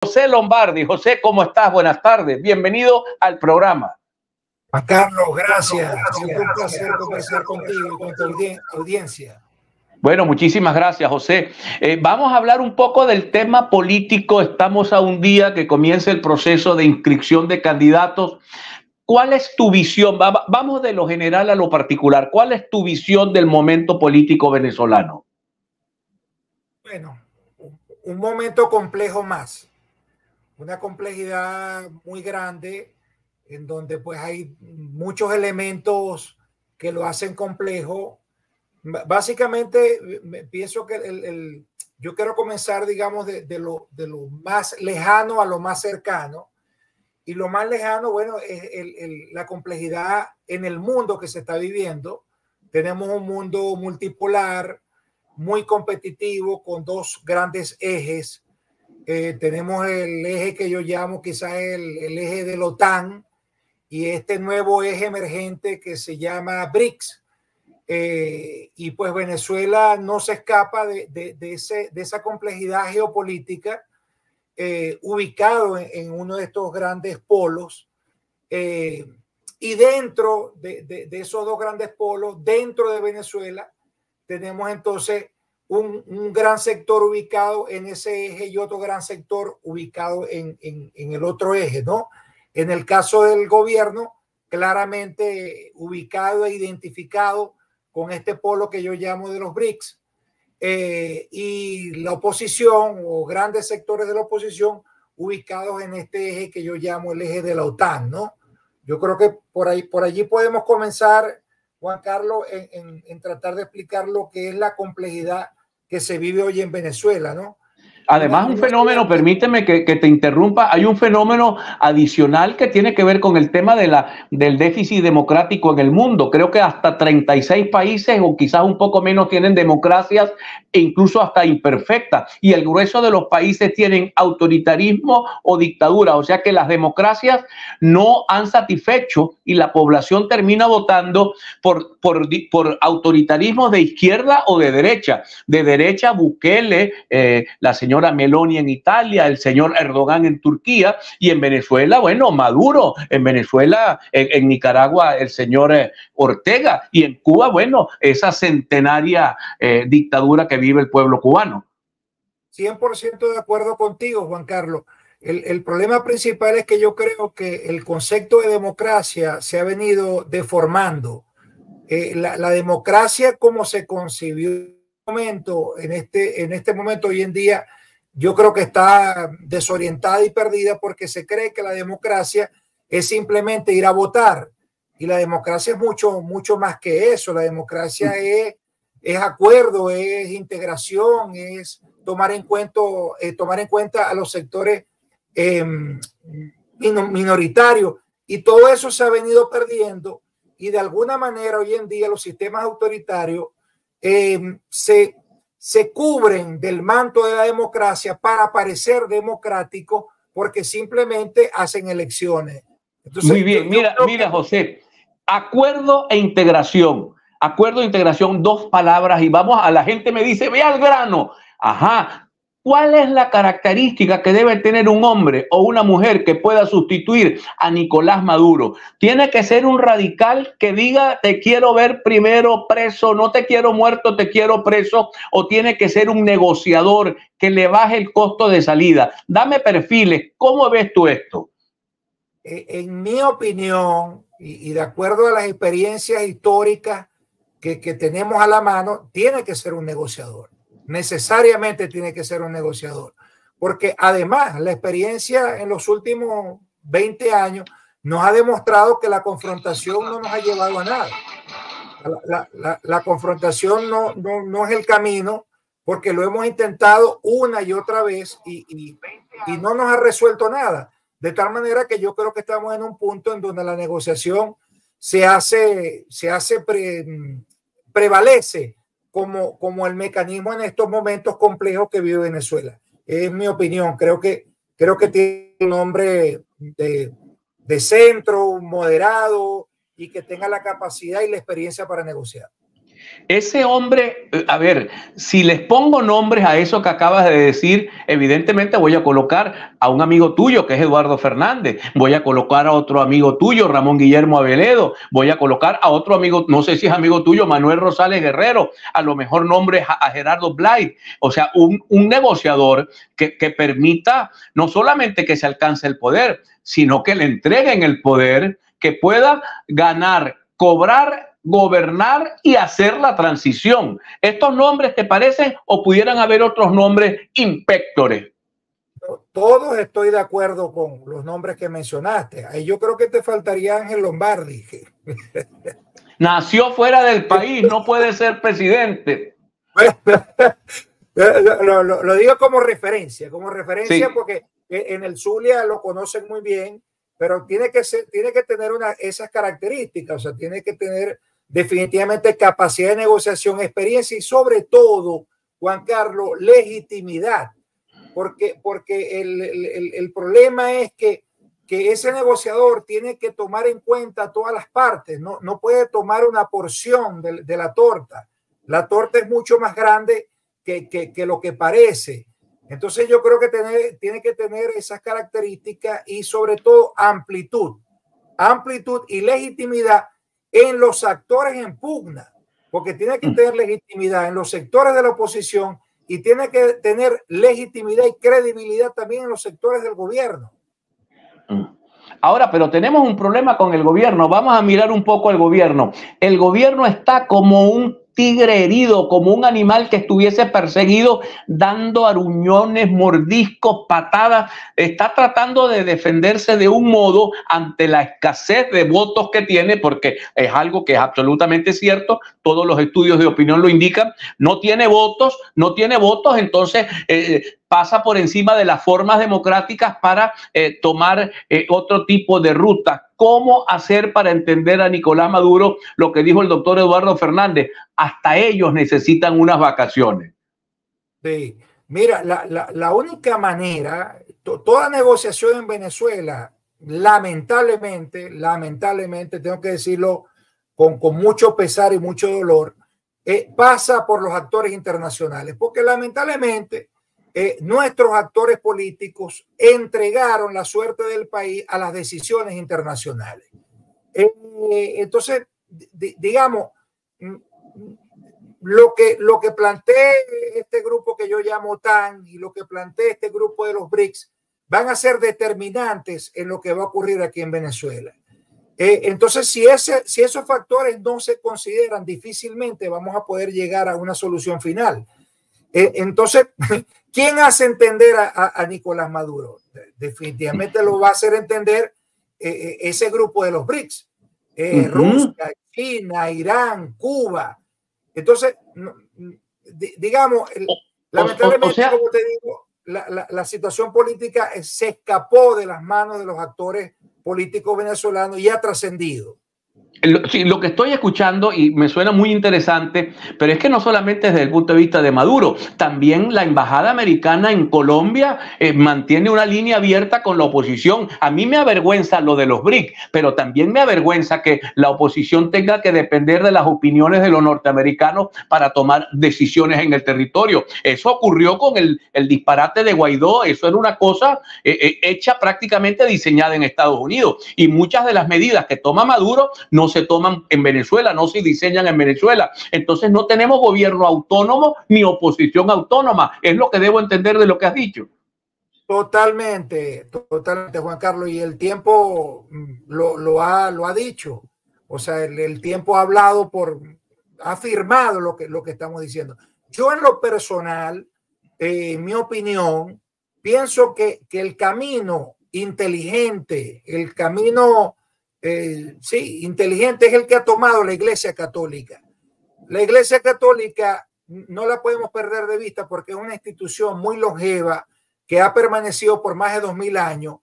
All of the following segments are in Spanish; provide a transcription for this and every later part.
José Lombardi. José, ¿cómo estás? Buenas tardes. Bienvenido al programa. Juan Carlos, gracias. Siempre un placer conversar contigo y con tu audiencia. Bueno, muchísimas gracias, José. Vamos a hablar un poco del tema político. Estamos a un día que comienza el proceso de inscripción de candidatos. ¿Cuál es tu visión? Vamos de lo general a lo particular. ¿Cuál es tu visión del momento político venezolano? Bueno, un momento complejo más. Una complejidad muy grande en donde pues hay muchos elementos que lo hacen complejo. Básicamente, pienso que yo quiero comenzar, digamos, de lo más lejano a lo más cercano. Y lo más lejano, bueno, es la complejidad en el mundo que se está viviendo. Tenemos un mundo multipolar, muy competitivo, con dos grandes ejes. Tenemos el eje que yo llamo quizás el eje de la OTAN y este nuevo eje emergente que se llama BRICS. Y pues Venezuela no se escapa de esa complejidad geopolítica, ubicado en uno de estos grandes polos. Y dentro de esos dos grandes polos, dentro de Venezuela, tenemos entonces un gran sector ubicado en ese eje y otro gran sector ubicado en el otro eje, ¿no? En el caso del gobierno, claramente ubicado e identificado con este polo que yo llamo de los BRICS, y la oposición o grandes sectores de la oposición ubicados en este eje que yo llamo el eje de la OTAN, ¿no? Yo creo que por allí podemos comenzar, Juan Carlos, en tratar de explicar lo que es la complejidad que se vive hoy en Venezuela, ¿no? Además, un fenómeno, permíteme que te interrumpa, hay un fenómeno adicional que tiene que ver con el tema del déficit democrático en el mundo. Creo que hasta 36 países o quizás un poco menos tienen democracias e incluso hasta imperfectas. Y el grueso de los países tienen autoritarismo o dictadura. O sea que las democracias no han satisfecho y la población termina votando por autoritarismos de izquierda o de derecha. De derecha, Bukele, la señora Meloni en Italia, el señor Erdogan en Turquía, y en Venezuela, bueno, Maduro, en Venezuela, en Nicaragua, el señor Ortega, y en Cuba, bueno, esa centenaria dictadura que vive el pueblo cubano. 100% de acuerdo contigo, Juan Carlos. El problema principal es que yo creo que el concepto de democracia se ha venido deformando. La democracia como se concibió en este momento hoy en día, yo creo que está desorientada y perdida porque se cree que la democracia es simplemente ir a votar, y la democracia es mucho más que eso. La democracia es acuerdo, es integración, es tomar en cuenta a los sectores minoritarios, y todo eso se ha venido perdiendo, y de alguna manera hoy en día los sistemas autoritarios se cubren del manto de la democracia para parecer democráticos porque simplemente hacen elecciones. Entonces, muy bien, mira, José, acuerdo e integración. Acuerdo e integración, dos palabras, y vamos a la gente me dice, ve al grano. Ajá. ¿Cuál es la característica que debe tener un hombre o una mujer que pueda sustituir a Nicolás Maduro? Tiene que ser un radical que diga, te quiero ver primero preso, no te quiero muerto, te quiero preso, o tiene que ser un negociador que le baje el costo de salida. Dame perfiles, ¿cómo ves tú esto? En mi opinión, y de acuerdo a las experiencias históricas que tenemos a la mano, tiene que ser un negociador. Necesariamente tiene que ser un negociador, porque además la experiencia en los últimos 20 años nos ha demostrado que la confrontación no nos ha llevado a nada. La confrontación no es el camino, porque lo hemos intentado una y otra vez y no nos ha resuelto nada. De tal manera que yo creo que estamos en un punto en donde la negociación prevalece como el mecanismo en estos momentos complejos que vive Venezuela. Es mi opinión. Creo que tiene un hombre de centro, moderado, y que tenga la capacidad y la experiencia para negociar. Ese hombre, a ver, si les pongo nombres a eso que acabas de decir, evidentemente voy a colocar a un amigo tuyo, que es Eduardo Fernández, voy a colocar a otro amigo tuyo, Ramón Guillermo Aveledo, voy a colocar a otro amigo, no sé si es amigo tuyo, Manuel Rosales Guerrero, a lo mejor nombres a Gerardo Blay, o sea, un negociador que permita no solamente que se alcance el poder, sino que le entreguen el poder, que pueda ganar, cobrar, gobernar y hacer la transición. ¿Estos nombres te parecen o pudieran haber otros nombres inspectores? Todos estoy de acuerdo con los nombres que mencionaste. Ahí yo creo que te faltaría Ángel Lombardi. Nació fuera del país, no puede ser presidente. Lo digo como referencia sí. Porque en el Zulia lo conocen muy bien, pero tiene que tener esas características, o sea, tiene que tener definitivamente capacidad de negociación, experiencia y sobre todo, Juan Carlos, legitimidad, porque el problema es que ese negociador tiene que tomar en cuenta todas las partes, no puede tomar una porción de la torta. La torta es mucho más grande que lo que parece. Entonces yo creo que tiene que tener esas características y sobre todo amplitud y legitimidad en los actores en pugna, porque tiene que tener legitimidad en los sectores de la oposición y tiene que tener legitimidad y credibilidad también en los sectores del gobierno. Ahora, pero tenemos un problema con el gobierno. Vamos a mirar un poco al gobierno. El gobierno está como un tigre herido, como un animal que estuviese perseguido, dando aruñones, mordiscos, patadas. Está tratando de defenderse de un modo ante la escasez de votos que tiene, porque es algo que es absolutamente cierto. Todos los estudios de opinión lo indican. No tiene votos, entonces pasa por encima de las formas democráticas para tomar otro tipo de ruta. ¿Cómo hacer para entender a Nicolás Maduro lo que dijo el doctor Eduardo Fernández? Hasta ellos necesitan unas vacaciones. Sí, mira, la única manera, toda negociación en Venezuela, lamentablemente, tengo que decirlo con mucho pesar y mucho dolor, pasa por los actores internacionales, porque lamentablemente nuestros actores políticos entregaron la suerte del país a las decisiones internacionales. Entonces, digamos, lo que plantea este grupo que yo llamo TAN y lo que plantea este grupo de los BRICS van a ser determinantes en lo que va a ocurrir aquí en Venezuela. Entonces, si esos factores no se consideran, difícilmente vamos a poder llegar a una solución final. Entonces, ¿quién hace entender a Nicolás Maduro? Definitivamente lo va a hacer entender ese grupo de los BRICS. Rusia, China, Irán, Cuba. Entonces, digamos, lamentablemente, como te digo, la situación política se escapó de las manos de los actores políticos venezolanos y ha trascendido. Sí, lo que estoy escuchando y me suena muy interesante, pero es que no solamente desde el punto de vista de Maduro, también la embajada americana en Colombia mantiene una línea abierta con la oposición. A mí me avergüenza lo de los BRICS, pero también me avergüenza que la oposición tenga que depender de las opiniones de los norteamericanos para tomar decisiones en el territorio. Eso ocurrió con el disparate de Guaidó, eso era una cosa hecha prácticamente diseñada en Estados Unidos, y muchas de las medidas que toma Maduro no se toman en Venezuela, no se diseñan en Venezuela. Entonces no tenemos gobierno autónomo ni oposición autónoma. Es lo que debo entender de lo que has dicho. Totalmente, Juan Carlos. Y el tiempo lo ha dicho. O sea, el tiempo ha hablado ha afirmado lo que estamos diciendo. Yo en lo personal, en mi opinión, pienso que el camino inteligente, el camino inteligente es el que ha tomado la Iglesia Católica. La Iglesia Católica no la podemos perder de vista porque es una institución muy longeva que ha permanecido por más de 2000 años.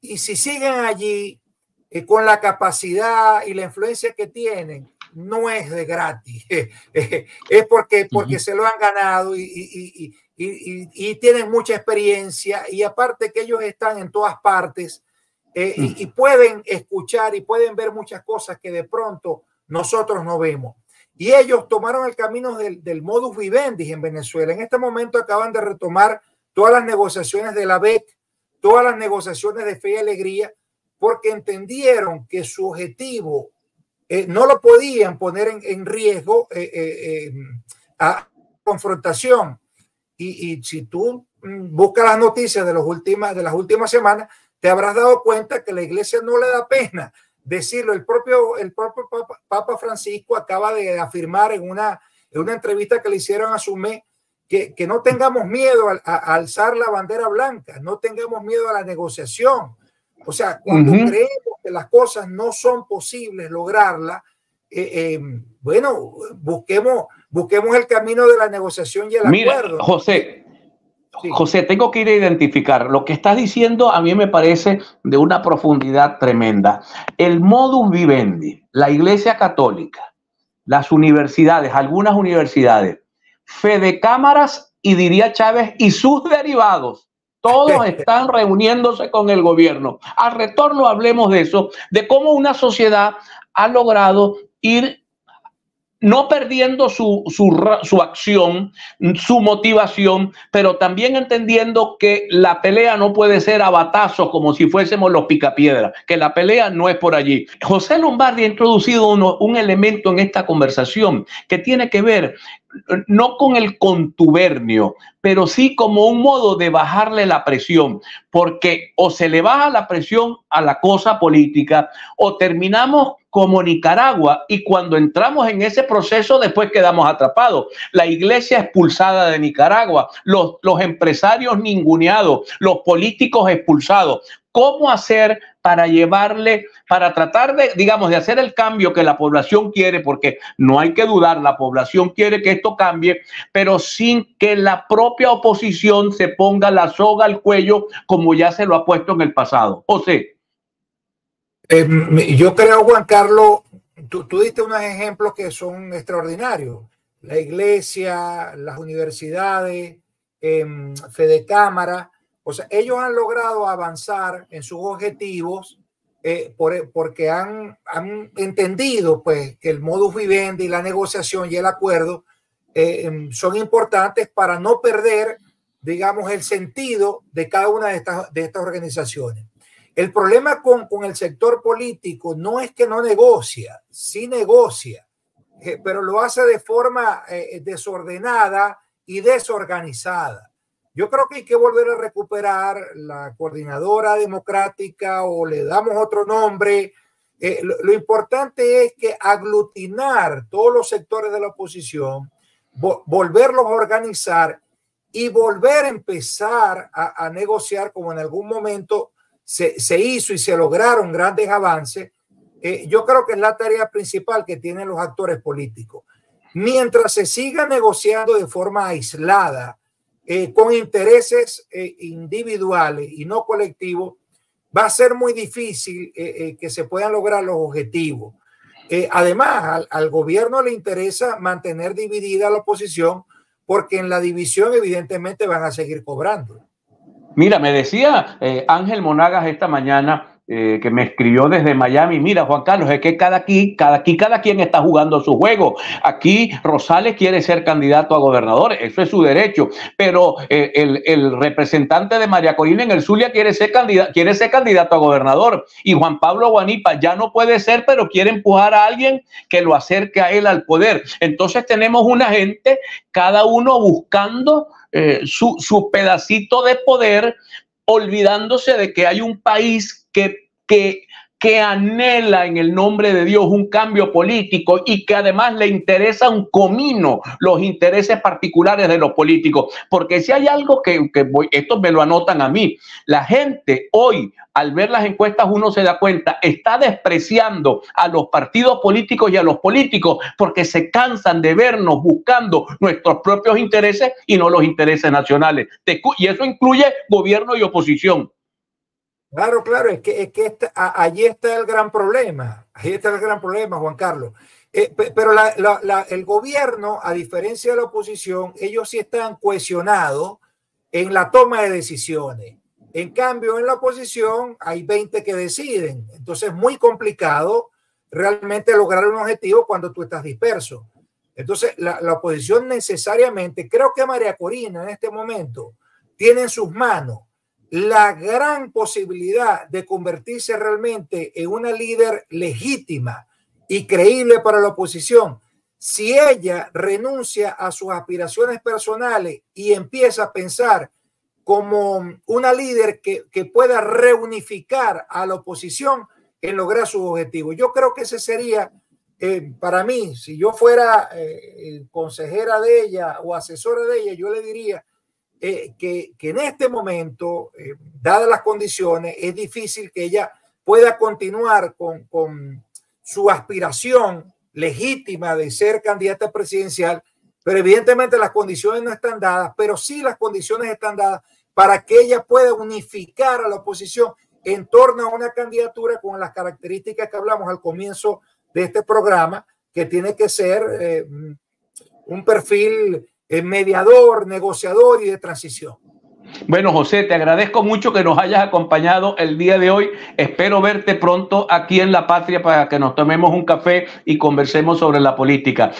Y si siguen allí con la capacidad y la influencia que tienen, no es de gratis. Es porque se lo han ganado y tienen mucha experiencia. Y aparte que ellos están en todas partes. Y pueden escuchar y pueden ver muchas cosas que de pronto nosotros no vemos. y ellos tomaron el camino del modus vivendi en Venezuela. En este momento acaban de retomar todas las negociaciones de la BEC, todas las negociaciones de Fe y Alegría, porque entendieron que su objetivo no lo podían poner en riesgo a confrontación. Y si tú buscas las noticias de las últimas semanas, te habrás dado cuenta que la iglesia no le da pena decirlo. El propio Papa Francisco acaba de afirmar en una entrevista que le hicieron a Sumé que no tengamos miedo a alzar la bandera blanca, no tengamos miedo a la negociación. O sea, cuando creemos que las cosas no son posibles lograrlas, bueno, busquemos el camino de la negociación y el acuerdo. José, tengo que ir a identificar. Lo que estás diciendo a mí me parece de una profundidad tremenda. El modus vivendi, la Iglesia Católica, las universidades, algunas universidades, fedecámaras y diría Chávez y sus derivados, todos están reuniéndose con el gobierno. Al retorno hablemos de eso, de cómo una sociedad ha logrado ir no perdiendo su acción, su motivación, pero también entendiendo que la pelea no puede ser a batazos como si fuésemos los picapiedras, que la pelea no es por allí. José Lombardi ha introducido un elemento en esta conversación que tiene que ver no con el contubernio, pero sí como un modo de bajarle la presión, porque o se le baja la presión a la cosa política o terminamos como Nicaragua y cuando entramos en ese proceso después quedamos atrapados. La iglesia expulsada de Nicaragua, los empresarios ninguneados, los políticos expulsados. ¿Cómo hacer para tratar de, digamos, de hacer el cambio que la población quiere? Porque no hay que dudar, la población quiere que esto cambie, pero sin que la propia oposición se ponga la soga al cuello como ya se lo ha puesto en el pasado. José. Yo creo, Juan Carlos, tú diste unos ejemplos que son extraordinarios. La iglesia, las universidades, Fedecámara. O sea, ellos han logrado avanzar en sus objetivos porque han entendido pues, que el modus vivendi, la negociación y el acuerdo son importantes para no perder, digamos, el sentido de cada una de estas organizaciones. El problema con el sector político no es que no negocia, sí negocia, pero lo hace de forma desordenada y desorganizada. Yo creo que hay que volver a recuperar la coordinadora democrática o le damos otro nombre. Lo importante es que aglutinar todos los sectores de la oposición, volverlos a organizar y volver a empezar a negociar como en algún momento se hizo y se lograron grandes avances. Yo creo que es la tarea principal que tienen los actores políticos. Mientras se siga negociando de forma aislada, con intereses individuales y no colectivos, va a ser muy difícil que se puedan lograr los objetivos. Además, al gobierno le interesa mantener dividida la oposición porque en la división evidentemente van a seguir cobrando. Mira, me decía Ángel Monagas esta mañana que me escribió desde Miami. Mira, Juan Carlos, es que cada quien está jugando su juego. Aquí Rosales quiere ser candidato a gobernador, eso es su derecho, pero el representante de María Corina en el Zulia quiere ser candidato a gobernador y Juan Pablo Guanipa ya no puede ser, pero quiere empujar a alguien que lo acerque a él al poder. Entonces tenemos una gente, cada uno buscando su pedacito de poder, olvidándose de que hay un país que anhela en el nombre de Dios un cambio político y que además le interesa un comino los intereses particulares de los políticos. Porque si hay algo esto me lo anotan a mí, la gente hoy, al ver las encuestas, uno se da cuenta, está despreciando a los partidos políticos y a los políticos porque se cansan de vernos buscando nuestros propios intereses y no los intereses nacionales. Y eso incluye gobierno y oposición. Claro, es que allí está el gran problema. Ahí está el gran problema, Juan Carlos. Pero el gobierno, a diferencia de la oposición, ellos sí están cohesionados en la toma de decisiones. En cambio, en la oposición hay 20 que deciden. Entonces es muy complicado realmente lograr un objetivo cuando tú estás disperso. Entonces, la oposición necesariamente, creo que María Corina en este momento tiene en sus manos la gran posibilidad de convertirse realmente en una líder legítima y creíble para la oposición si ella renuncia a sus aspiraciones personales y empieza a pensar como una líder que pueda reunificar a la oposición en lograr sus objetivos. Yo creo que ese sería, para mí, si yo fuera consejera de ella o asesora de ella, yo le diría que en este momento, dadas las condiciones, es difícil que ella pueda continuar con su aspiración legítima de ser candidata presidencial, pero evidentemente las condiciones no están dadas, pero sí las condiciones están dadas para que ella pueda unificar a la oposición en torno a una candidatura con las características que hablamos al comienzo de este programa, que tiene que ser un perfil mediador, negociador y de transición. Bueno, José, te agradezco mucho que nos hayas acompañado el día de hoy. Espero verte pronto aquí en La Patria para que nos tomemos un café y conversemos sobre la política.